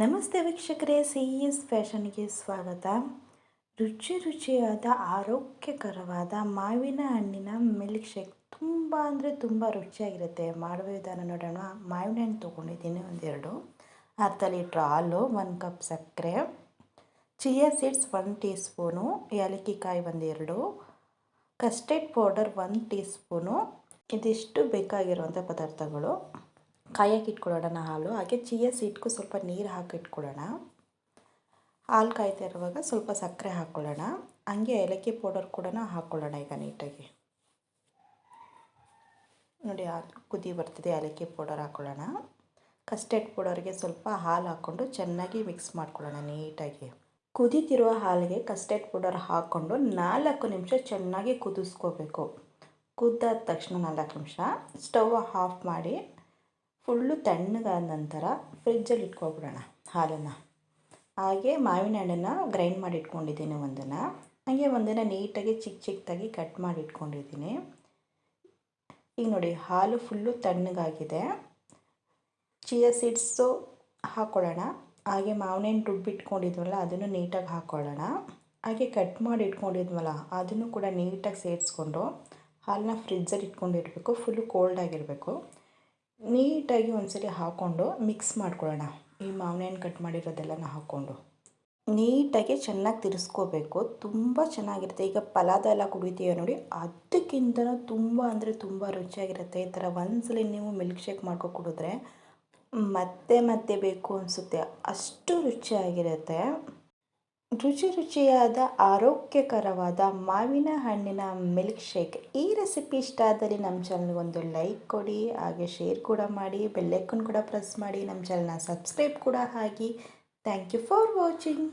ನಮಸ್ತೆ ವೀಕ್ಷಕರೇ, C S ಫ್ಯಾಷನ್ಗೆ ಸ್ವಾಗತ. ರುಚಿಯಾದ ಆರೋಗ್ಯಕರವಾದ ಮಾವಿನ ಹಣ್ಣಿನ ಮಿಲ್ಕ್ ಶೇಕ್ ತುಂಬ ಅಂದರೆ ತುಂಬ ರುಚಿಯಾಗಿರುತ್ತೆ. ಮಾಡುವ ವಿಧಾನ ನೋಡೋಣ. ಮಾವಿನ ಹಣ್ಣು ತೊಗೊಂಡಿದ್ದೀನಿ ಒಂದೆರಡು, ಅರ್ಧ ಲೀಟ್ರ್ ಹಾಲು, 1 ಕಪ್ ಸಕ್ಕರೆ, ಚಿಯಾ ಸೀಡ್ಸ್ 1 ಟೀ ಸ್ಪೂನು, ಏಲಕ್ಕಿ ಕಾಯಿ ಒಂದೆರಡು, ಕಸ್ಟರ್ಡ್ ಪೌಡರ್ 1 ಟೀ ಸ್ಪೂನು. ಇದಿಷ್ಟು ಬೇಕಾಗಿರುವಂಥ ಪದಾರ್ಥಗಳು. ಕಾಯಕ್ಕೆ ಇಟ್ಕೊಳ್ಳೋಣ ಹಾಲು. ಹಾಗೆ ಚಿಯಾ ಸೀಡ್ಗೂ ಸ್ವಲ್ಪ ನೀರು ಹಾಕಿಟ್ಕೊಳ್ಳೋಣ. ಹಾಲು ಕಾಯ್ತಾ ಇರುವಾಗ ಸ್ವಲ್ಪ ಸಕ್ಕರೆ ಹಾಕ್ಕೊಳ್ಳೋಣ. ಹಂಗೆ ಏಲಕ್ಕಿ ಪೌಡರ್ ಕೂಡ ಹಾಕ್ಕೊಳ್ಳೋಣ. ಈಗ ನೀಟಾಗಿ ನೋಡಿ, ಹಾಲು ಕುದಿ ಬರ್ತಿದೆ. ಏಲಕ್ಕಿ ಪೌಡರ್ ಹಾಕ್ಕೊಳ್ಳೋಣ. ಕಸ್ಟರ್ಡ್ ಪೌಡರ್ಗೆ ಸ್ವಲ್ಪ ಹಾಲು ಹಾಕ್ಕೊಂಡು ಚೆನ್ನಾಗಿ ಮಿಕ್ಸ್ ಮಾಡ್ಕೊಳ್ಳೋಣ ನೀಟಾಗಿ. ಕುದೀತಿರುವ ಹಾಲಿಗೆ ಕಸ್ಟರ್ಡ್ ಪೌಡರ್ ಹಾಕ್ಕೊಂಡು 4 ನಿಮಿಷ ಚೆನ್ನಾಗಿ ಕುದಿಸ್ಕೋಬೇಕು. ಕುದ್ದಾದ ತಕ್ಷಣ 4 ನಿಮಿಷ ಸ್ಟವ್ ಆಫ್ ಮಾಡಿ ಫುಲ್ಲು ತಣ್ಣಗಾದ ನಂತರ ಫ್ರಿಜ್ಜಲ್ಲಿ ಇಟ್ಕೊಬಿಡೋಣ ಹಾಲನ್ನು. ಹಾಗೆ ಮಾವಿನ ಹಣ್ಣನ್ನು ಗ್ರೈಂಡ್ ಮಾಡಿ ಇಟ್ಕೊಂಡಿದ್ದೀನಿ ಒಂದನ್ನು. ಹಾಗೆ ಒಂದನ್ನು ನೀಟಾಗಿ ಚಿಕ್ಕದಾಗಿ ಕಟ್ ಮಾಡಿ ಇಟ್ಕೊಂಡಿದ್ದೀನಿ. ಈಗ ನೋಡಿ, ಹಾಲು ಫುಲ್ಲು ತಣ್ಣಗಾಗಿದೆ. ಚಿಯಾ ಸೀಡ್ಸು ಹಾಕ್ಕೊಳ್ಳೋಣ. ಹಾಗೆ ಮಾವಿನ ಹಣ್ಣು ರುಬ್ಬಿಟ್ಕೊಂಡಿದ್ವಲ್ಲ ಅದನ್ನು ನೀಟಾಗಿ ಹಾಕ್ಕೊಳ್ಳೋಣ. ಹಾಗೆ ಕಟ್ ಮಾಡಿ ಇಟ್ಕೊಂಡಿದ್ವಲ್ಲ ಅದನ್ನು ಕೂಡ ನೀಟಾಗಿ ಸೇರಿಸ್ಕೊಂಡು ಹಾಲನ್ನ ಫ್ರಿಜ್ಜಲ್ಲಿ ಇಟ್ಕೊಂಡಿರಬೇಕು. ಫುಲ್ಲು ಕೋಲ್ಡಾಗಿರಬೇಕು. ನೀಟಾಗಿ ಒಂದ್ಸರಿ ಹಾಕ್ಕೊಂಡು ಮಿಕ್ಸ್ ಮಾಡ್ಕೊಳ್ಳೋಣ. ಈ ಮಾವಿನ ಹಣ್ಣು ಕಟ್ ಮಾಡಿರೋದೆಲ್ಲನ ಹಾಕ್ಕೊಂಡು ನೀಟಾಗಿ ಚೆನ್ನಾಗಿ ತಿರ್ಸ್ಕೋಬೇಕು. ತುಂಬ ಚೆನ್ನಾಗಿರುತ್ತೆ. ಈಗ ಫಲಾದ ಎಲ್ಲ ಕುಡಿತೀವಿ ನೋಡಿ, ಅದಕ್ಕಿಂತ ತುಂಬ ಅಂದರೆ ತುಂಬ ರುಚಿಯಾಗಿರುತ್ತೆ. ಈ ಥರ ಒಂದ್ಸಲಿ ನೀವು ಮಿಲ್ಕ್ ಶೇಕ್ ಮಾಡ್ಕೊ ಕುಡಿದ್ರೆ ಮತ್ತೆ ಮತ್ತೆ ಬೇಕು ಅನಿಸುತ್ತೆ, ಅಷ್ಟು ರುಚಿಯಾಗಿರುತ್ತೆ. ರುಚಿಯಾದ ಆರೋಗ್ಯಕರವಾದ ಮಾವಿನ ಹಣ್ಣಿನ ಮಿಲ್ಕ್ ಶೇಕ್. ಈ ರೆಸಿಪಿ ಇಷ್ಟ ಆದಲ್ಲಿ ನಮ್ಮ ಚಾನಲ್ಗೆ ಒಂದು ಲೈಕ್ ಕೊಡಿ, ಹಾಗೆ ಶೇರ್ ಕೂಡ ಮಾಡಿ, ಬೆಲ್ ಐಕಾನ್ ಕೂಡ ಪ್ರೆಸ್ ಮಾಡಿ, ನಮ್ಮ ಚಾನಲ್ನ ಸಬ್ಸ್ಕ್ರೈಬ್ ಕೂಡ ಆಗಿ. Thank you for watching.